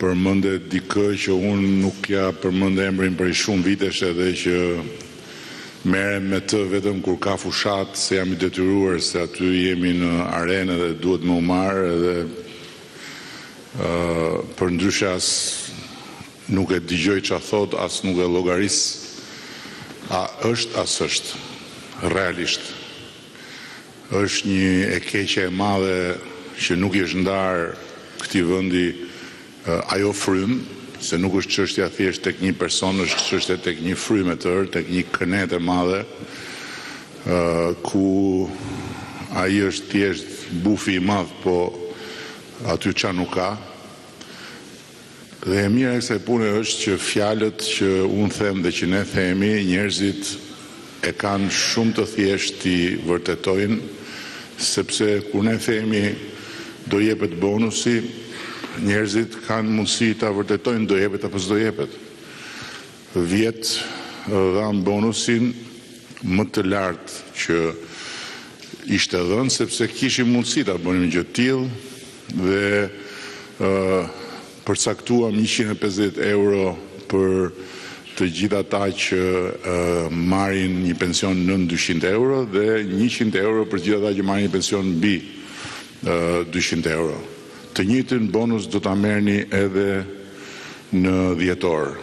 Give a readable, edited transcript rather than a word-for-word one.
përmende dikë që unë nuk ja përmend emrin për shumë vitesh edhe që merrem me të vetëm kur ka fushat, se jam i detyruar se aty jemi në arenë dhe duhet më marrë edhe për ndryshe as nuk e dëgjoj ç'a thot, as nuk e llogaris. A është as është, realisht. Është një e keqe e madhe që nuk i është ndarë këtij vendi ajo frym, se nuk është çështja thjesht tek një person, është çështja tek një frymë e tërë, tek një kënet e madhe, ku ai është thjesht bufi i madh, po aty ç'a nuk ka. Dhe e mira e kësaj pune është që fjalët që unë them dhe që ne themi, njerëzit e kanë shumë të thjesht t'i vërtetojnë, sepse kur ne themi do jepet bonusi, njerëzit kanë mundësi ta vërtetojnë do jepet apo s'do jepet. Vjet dhanë bonusin më të lartë që ishte dhënë, sepse kishim mundësi ta bënim gjë të tillë dhe përcaktuam 150 euro për të gjithë ata që marrin një pension nën 200 euro dhe 100 euro për gjithë ata që marrin një pension mbi 200 euro. Të njëjtin bonus do ta merrni edhe në dhjetor.